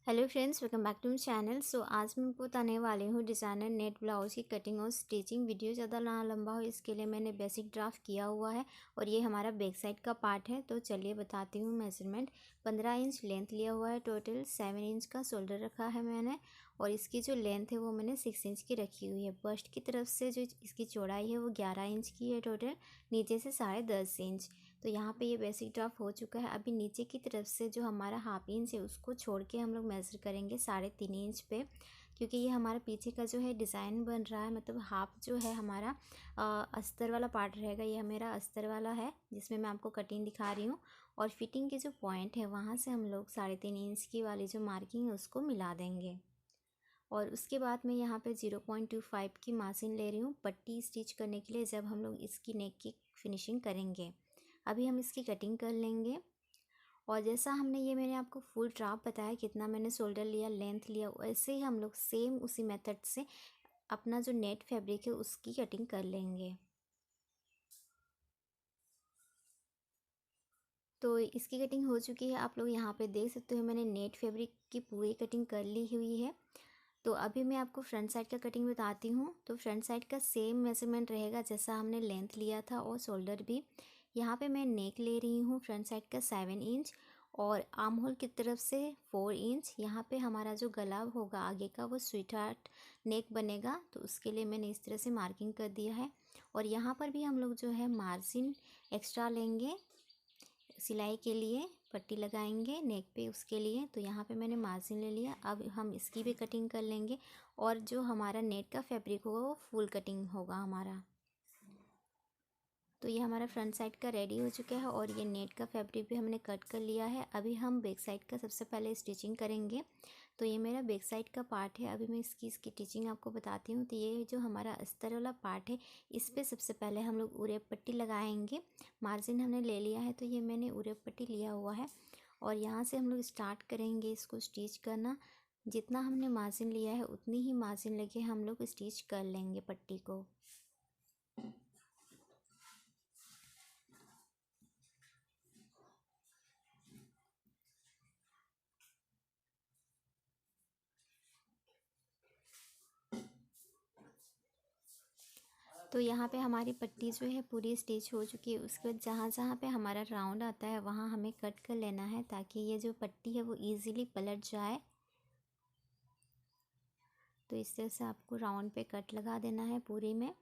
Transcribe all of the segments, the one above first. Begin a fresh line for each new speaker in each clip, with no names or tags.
Hello friends, welcome back to my channel. आज मैं आपको बताने वाली हूँ डिज़ाइनर नेट ब्लाउज की कटिंग और स्टिचिंग। वीडियो ज़्यादा ना लंबा हो इसके लिए मैंने बेसिक ड्राफ्ट किया हुआ है और ये हमारा बैक साइड का पार्ट है। तो चलिए बताती हूँ मेजरमेंट। 15 इंच लेंथ लिया हुआ है, टोटल 7 इंच का शोल्डर रखा है मैंने, और इसकी जो लेंथ है वो मैंने 6 इंच की रखी हुई है। बस्ट की तरफ से जो इसकी चौड़ाई है वो 11 इंच की है टोटल, नीचे से 10.5 इंच। तो यहाँ पे ये बेसिक ड्राफ्ट हो चुका है। अभी नीचे की तरफ से जो हमारा हाफ इंच है उसको छोड़ के हम लोग मेज़र करेंगे 3.5 इंच पे, क्योंकि ये हमारा पीछे का जो है डिज़ाइन बन रहा है, मतलब हाफ जो है हमारा अस्तर वाला पार्ट रहेगा। ये मेरा अस्तर वाला है जिसमें मैं आपको कटिंग दिखा रही हूँ, और फिटिंग के जो पॉइंट है वहाँ से हम लोग 3.5 इंच की वाली जो मार्किंग है उसको मिला देंगे। और उसके बाद मैं यहाँ पे 0.25 की मार्जिन ले रही हूँ पट्टी स्टिच करने के लिए, जब हम लोग इसकी नेक की फिनिशिंग करेंगे। अभी हम इसकी कटिंग कर लेंगे। और जैसा हमने ये मैंने आपको फुल ड्राफ्ट बताया कितना मैंने शोल्डर लिया, लेंथ लिया, वैसे ही हम लोग सेम उसी मेथड से अपना जो नेट फैब्रिक है उसकी कटिंग कर लेंगे। तो इसकी कटिंग हो चुकी है, आप लोग यहाँ पे देख सकते हो मैंने नेट फैब्रिक की पूरी कटिंग कर ली हुई है। तो अभी मैं आपको फ्रंट साइड का कटिंग बताती हूँ। तो फ्रंट साइड का सेम मेजरमेंट रहेगा जैसा हमने लेंथ लिया था, और शोल्डर भी। यहाँ पे मैं नेक ले रही हूँ फ्रंट साइड का 7 इंच, और आर्म होल की तरफ से 4 इंच। यहाँ पे हमारा जो गला होगा आगे का वो स्वीट हार्ट नेक बनेगा, तो उसके लिए मैंने इस तरह से मार्किंग कर दिया है। और यहाँ पर भी हम लोग जो है मार्जिन एक्स्ट्रा लेंगे सिलाई के लिए, पट्टी लगाएंगे नेक पे उसके लिए। तो यहाँ पे मैंने मार्जिन ले लिया। अब हम इसकी भी कटिंग कर लेंगे, और जो हमारा नेट का फैब्रिक होगा वो फुल कटिंग होगा हमारा। तो ये हमारा फ्रंट साइड का रेडी हो चुका है, और ये नेट का फैब्रिक भी हमने कट कर लिया है। अभी हम बैक साइड का सबसे पहले स्टिचिंग करेंगे। तो ये मेरा बैक साइड का पार्ट है। अभी मैं इसकी स्टिचिंग आपको बताती हूँ। तो ये जो हमारा अस्तर वाला पार्ट है, इस पर सबसे पहले हम लोग उरेब पट्टी लगाएंगे। मार्जिन हमने ले लिया है, तो ये मैंने उरेब पट्टी लिया हुआ है, और यहाँ से हम लोग स्टार्ट करेंगे इसको स्टिच करना। जितना हमने मार्जिन लिया है उतनी ही मार्जिन लेके हम लोग स्टिच कर लेंगे पट्टी को। तो यहाँ पे हमारी पट्टी जो है पूरी स्टिच हो चुकी है। उसके बाद जहाँ जहाँ पे हमारा राउंड आता है वहाँ हमें कट कर लेना है, ताकि ये जो पट्टी है वो इजीली पलट जाए। तो इस तरह से आपको राउंड पे कट लगा देना है पूरी में।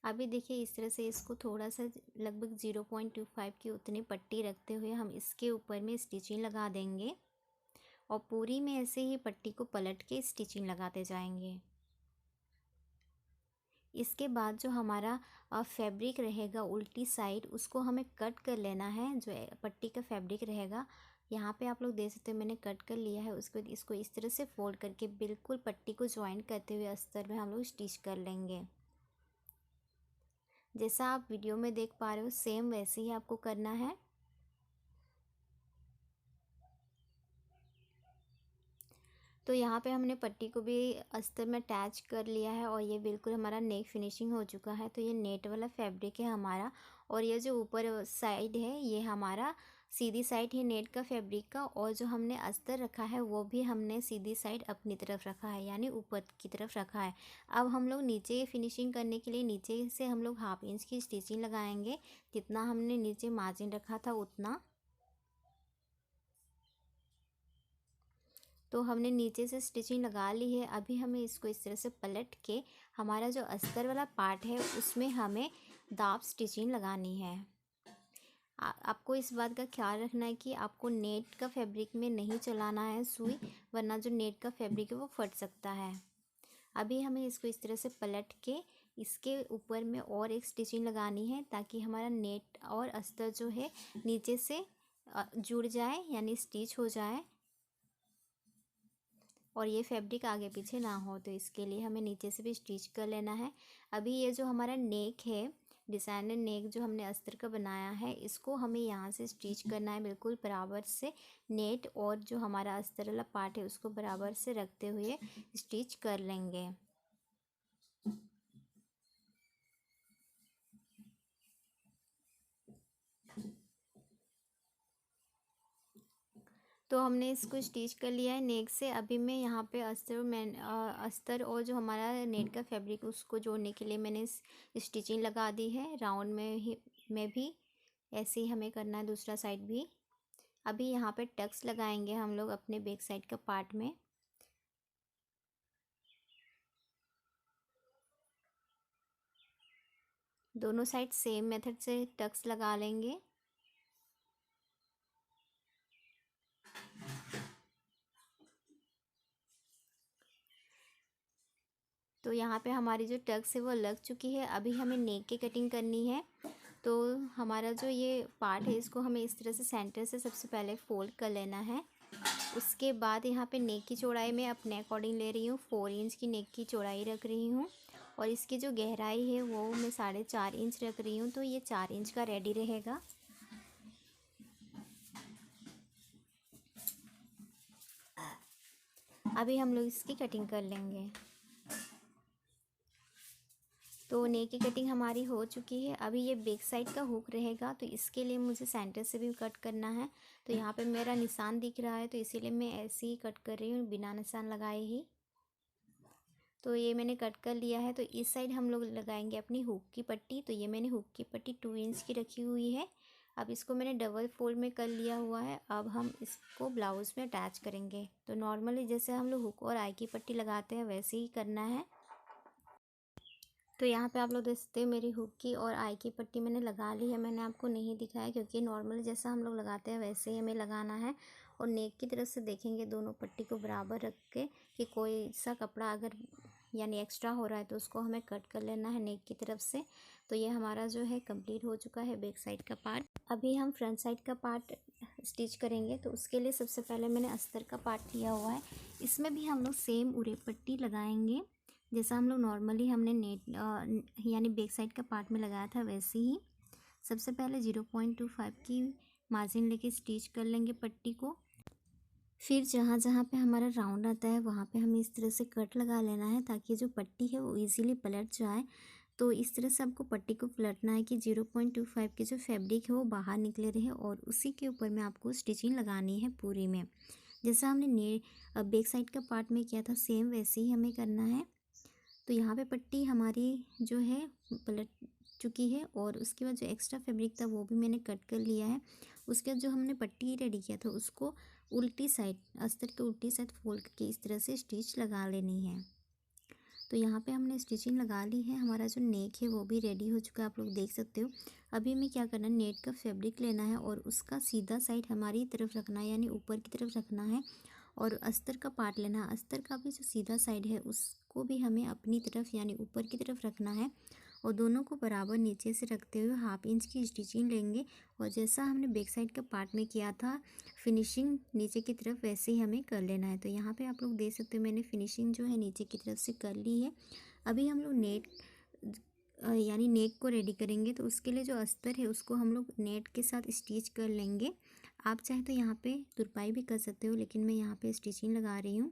अभी देखिए इस तरह से इसको थोड़ा सा लगभग 0.25 की उतनी पट्टी रखते हुए हम इसके ऊपर में स्टिचिंग लगा देंगे, और पूरी में ऐसे ही पट्टी को पलट के स्टिचिंग लगाते जाएंगे। इसके बाद जो हमारा फैब्रिक रहेगा उल्टी साइड, उसको हमें कट कर लेना है। जो पट्टी का फैब्रिक रहेगा, यहाँ पे आप लोग देख सकते हो मैंने कट कर लिया है। उसको इसको इस तरह से फोल्ड करके बिल्कुल पट्टी को ज्वाइन करते हुए अस्तर में हम लोग स्टिच कर लेंगे। जैसा आप वीडियो में देख पा रहे हो सेम वैसे ही आपको करना है। तो यहाँ पे हमने पट्टी को भी अस्तर में अटैच कर लिया है, और ये बिल्कुल हमारा नेक फिनिशिंग हो चुका है। तो ये नेट वाला फैब्रिक है हमारा, और ये जो ऊपर साइड है ये हमारा सीधी साइड है नेट का फैब्रिक का, और जो हमने अस्तर रखा है वो भी हमने सीधी साइड अपनी तरफ रखा है, यानी ऊपर की तरफ रखा है। अब हम लोग नीचे फिनिशिंग करने के लिए नीचे से हम लोग हाफ इंच की स्टिचिंग लगाएंगे, जितना हमने नीचे मार्जिन रखा था उतना। तो हमने नीचे से स्टिचिंग लगा ली है। अभी हमें इसको इस तरह से पलट के हमारा जो अस्तर वाला पार्ट है उसमें हमें दाब स्टिचिंग लगानी है। आपको इस बात का ख्याल रखना है कि आपको नेट का फैब्रिक में नहीं चलाना है सुई, वरना जो नेट का फैब्रिक है वो फट सकता है। अभी हमें इसको इस तरह से पलट के इसके ऊपर में और एक स्टिचिंग लगानी है, ताकि हमारा नेट और अस्तर जो है नीचे से जुड़ जाए, यानी स्टिच हो जाए, और ये फैब्रिक आगे पीछे ना हो। तो इसके लिए हमें नीचे से भी स्टिच कर लेना है। अभी ये जो हमारा नेक है, डिज़ाइनर नेक जो हमने अस्तर का बनाया है, इसको हमें यहाँ से स्टिच करना है बिल्कुल बराबर से। नेट और जो हमारा अस्तर वाला पार्ट है उसको बराबर से रखते हुए स्टिच कर लेंगे। तो हमने इसको स्टिच कर लिया है नेक से। अभी मैं यहाँ पे अस्तर और जो हमारा नेट का फैब्रिक उसको जोड़ने के लिए मैंने स्टिचिंग लगा दी है। राउंड में भी ऐसे ही हमें करना है, दूसरा साइड भी। अभी यहाँ पे टक्स लगाएंगे हम लोग अपने बैक साइड का पार्ट में। दोनों साइड सेम मेथड से टक्स लगा लेंगे। तो यहाँ पे हमारी जो टक्स है वो लग चुकी है। अभी हमें नेक की कटिंग करनी है। तो हमारा जो ये पार्ट है इसको हमें इस तरह से सेंटर से सबसे पहले फोल्ड कर लेना है। उसके बाद यहाँ पे नेक की चौड़ाई मैं अपने अकॉर्डिंग ले रही हूँ। 4 इंच की नेक की चौड़ाई रख रही हूँ और इसकी जो गहराई है वो मैं 4.5 इंच रख रही हूँ। तो ये 4 इंच का रेडी रहेगा। अभी हम लोग इसकी कटिंग कर लेंगे। तो नेक की कटिंग हमारी हो चुकी है। अभी ये बैक साइड का हुक रहेगा, तो इसके लिए मुझे सेंटर से भी कट करना है। तो यहाँ पे मेरा निशान दिख रहा है, तो इसीलिए मैं ऐसे ही कट कर रही हूँ बिना निशान लगाए ही। तो ये मैंने कट कर लिया है। तो इस साइड हम लोग लगाएंगे अपनी हुक की पट्टी। तो ये मैंने हुक की पट्टी 2 इंच की रखी हुई है। अब इसको मैंने डबल फोल्ड में कर लिया हुआ है। अब हम इसको ब्लाउज़ में अटैच करेंगे। तो नॉर्मली जैसे हम लोग हुक और आई की पट्टी लगाते हैं वैसे ही करना है। तो यहाँ पे आप लोग देख सकते हैं मेरी हुक की और आई की पट्टी मैंने लगा ली है। मैंने आपको नहीं दिखाया क्योंकि नॉर्मली जैसा हम लोग लगाते हैं वैसे ही हमें लगाना है। और नेक की तरफ से देखेंगे दोनों पट्टी को बराबर रख के कि कोई सा कपड़ा अगर यानी एक्स्ट्रा हो रहा है तो उसको हमें कट कर लेना है नेक की तरफ से। तो ये हमारा जो है कंप्लीट हो चुका है बैक साइड का पार्ट। अभी हम फ्रंट साइड का पार्ट स्टिच करेंगे। तो उसके लिए सबसे पहले मैंने अस्तर का पार्ट लिया हुआ है। इसमें भी हम लोग सेम उरे पट्टी लगाएंगे जैसा हम लोग नॉर्मली हमने नेट यानी बैक साइड का पार्ट में लगाया था वैसे ही। सबसे पहले 0.25 की मार्जिन लेके स्टिच कर लेंगे पट्टी को। फिर जहाँ जहाँ पे हमारा राउंड आता है वहाँ पे हमें इस तरह से कट लगा लेना है ताकि जो पट्टी है वो इजीली पलट जाए। तो इस तरह से आपको पट्टी को पलटना है कि 0.25 की जो फैब्रिक है वो बाहर निकले रहे और उसी के ऊपर में आपको स्टिचिंग लगानी है पूरी में। जैसा हमने बैक साइड का पार्ट में किया था सेम वैसे ही हमें करना है। तो यहाँ पे पट्टी हमारी जो है पलट चुकी है और उसके बाद जो एक्स्ट्रा फैब्रिक था वो भी मैंने कट कर लिया है। उसके बाद जो हमने पट्टी रेडी किया था उसको उल्टी साइड अस्तर के उल्टी साइड फोल्ड करके इस तरह से स्टिच लगा लेनी है। तो यहाँ पे हमने स्टिचिंग लगा ली है। हमारा जो नेक है वो भी रेडी हो चुका है, आप लोग देख सकते हो। अभी हमें क्या करना है, नेट का फैब्रिक लेना है और उसका सीधा साइड हमारी तरफ रखना है यानी ऊपर की तरफ रखना है। और अस्तर का पार्ट लेना है। अस्तर का भी जो सीधा साइड है उसको भी हमें अपनी तरफ यानी ऊपर की तरफ रखना है और दोनों को बराबर नीचे से रखते हुए 1/2 इंच की स्टिचिंग लेंगे। और जैसा हमने बैक साइड का पार्ट में किया था फिनिशिंग नीचे की तरफ वैसे ही हमें कर लेना है। तो यहाँ पे आप लोग देख सकते हो मैंने फिनिशिंग जो है नीचे की तरफ से कर ली है। अभी हम लोग नेट यानी नेक को रेडी करेंगे। तो उसके लिए जो अस्तर है उसको हम लोग नेट के साथ स्टिच कर लेंगे। आप चाहे तो यहाँ पे तुरपाई भी कर सकते हो, लेकिन मैं यहाँ पे स्टिचिंग लगा रही हूँ।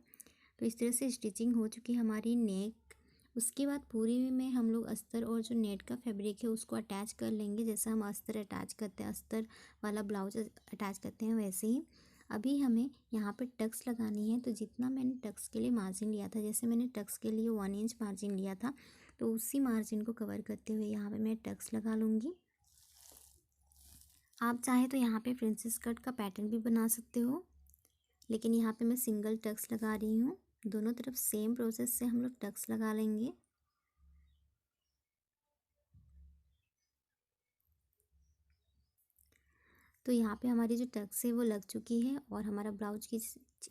तो इस तरह से स्टिचिंग हो चुकी है हमारी नेक। उसके बाद पूरी में हम लोग अस्तर और जो नेट का फैब्रिक है उसको अटैच कर लेंगे जैसा हम अस्तर अटैच करते हैं, अस्तर वाला ब्लाउज अटैच करते हैं वैसे ही। अभी हमें यहाँ पे टक्स लगानी है। तो जितना मैंने टक्स के लिए मार्जिन लिया था, जैसे मैंने टक्स के लिए 1 इंच मार्जिन लिया था, तो उसी मार्जिन को कवर करते हुए यहाँ पे मैं टक्स लगा लूँगी। आप चाहे तो यहाँ पे प्रिंसेस कट का पैटर्न भी बना सकते हो, लेकिन यहाँ पे मैं सिंगल टक्स लगा रही हूँ। दोनों तरफ सेम प्रोसेस से हम लोग टक्स लगा लेंगे। तो यहाँ पे हमारी जो टक्स है वो लग चुकी है और हमारा ब्लाउज की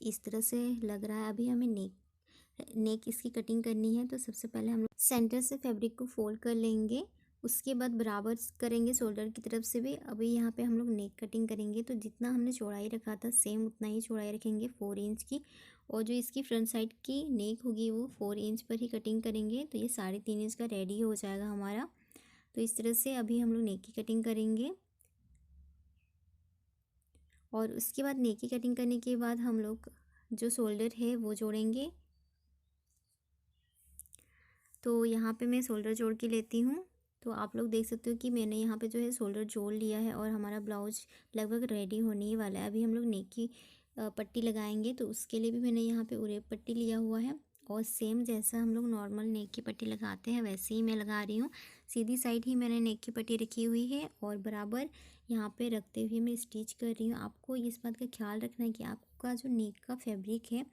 इस तरह से लग रहा है। अभी हमें नेक इसकी कटिंग करनी है। तो सबसे पहले हम लोग सेंटर से फैब्रिक को फोल्ड कर लेंगे। उसके बाद बराबर करेंगे शोल्डर की तरफ से भी। अभी यहाँ पे हम लोग नेक कटिंग करेंगे। तो जितना हमने चौड़ाई रखा था सेम उतना ही चौड़ाई रखेंगे 4 इंच की। और जो इसकी फ्रंट साइड की नेक होगी वो 4 इंच पर ही कटिंग करेंगे। तो ये 3.5 इंच का रेडी हो जाएगा हमारा। तो इस तरह से अभी हम लोग नेक की कटिंग करेंगे। और उसके बाद नेक की कटिंग करने के बाद हम लोग जो शोल्डर है वो जोड़ेंगे। तो यहाँ पे मैं शोल्डर जोड़ के लेती हूँ। तो आप लोग देख सकते हो कि मैंने यहाँ पे जो है शोल्डर जोड़ लिया है और हमारा ब्लाउज लगभग रेडी होने ही वाला है। अभी हम लोग नेक की पट्टी लगाएंगे, तो उसके लिए भी मैंने यहाँ पे उरेब पट्टी लिया हुआ है। और सेम जैसा हम लोग नॉर्मल नेक की पट्टी लगाते हैं वैसे ही मैं लगा रही हूँ। सीधी साइड ही मैंने नेक की पट्टी रखी हुई है और बराबर यहाँ पे रखते हुए मैं स्टिच कर रही हूँ। आपको इस बात का ख्याल रखना है कि आपका जो नेक का फैब्रिक है,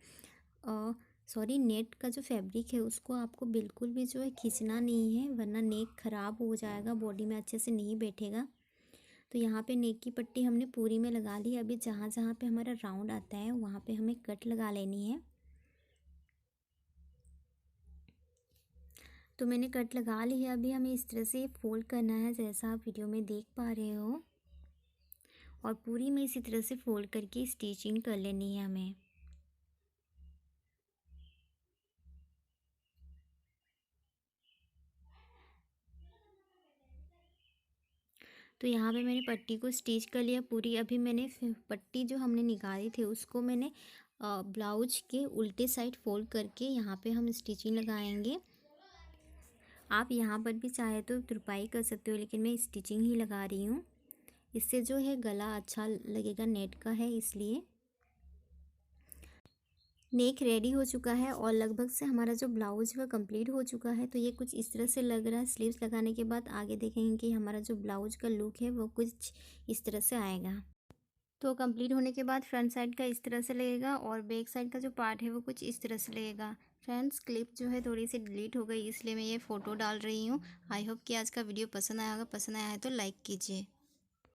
नेट का जो फैब्रिक है उसको आपको बिल्कुल भी जो है खींचना नहीं है, वरना नेक ख़राब हो जाएगा, बॉडी में अच्छे से नहीं बैठेगा। तो यहाँ पे नेक की पट्टी हमने पूरी में लगा ली। अभी जहाँ जहाँ पे हमारा राउंड आता है वहाँ पे हमें कट लगा लेनी है। तो मैंने कट लगा ली है। अभी हमें इस तरह से फोल्ड करना है जैसा आप वीडियो में देख पा रहे हो, और पूरी में इसी तरह से फोल्ड करके स्टिचिंग कर लेनी है हमें। तो यहाँ पे मैंने पट्टी को स्टिच कर लिया पूरी। अभी मैंने पट्टी जो हमने निकाली थी उसको मैंने ब्लाउज के उल्टे साइड फोल्ड करके यहाँ पे हम स्टिचिंग लगाएंगे। आप यहाँ पर भी चाहे तो तुरपाई कर सकते हो, लेकिन मैं स्टिचिंग ही लगा रही हूँ। इससे जो है गला अच्छा लगेगा, नेट का है इसलिए। नेक रेडी हो चुका है और लगभग से हमारा जो ब्लाउज है वो कंप्लीट हो चुका है। तो ये कुछ इस तरह से लग रहा है। स्लीव्स लगाने के बाद आगे देखेंगे कि हमारा जो ब्लाउज का लुक है वो कुछ इस तरह से आएगा। तो कंप्लीट होने के बाद फ्रंट साइड का इस तरह से लगेगा और बैक साइड का जो पार्ट है वो कुछ इस तरह से लगेगा। फ्रेंड्स, क्लिप जो है थोड़ी सी डिलीट हो गई इसलिए मैं ये फ़ोटो डाल रही हूँ। आई होप कि आज का वीडियो पसंद आया होगा। पसंद आया है तो लाइक कीजिए।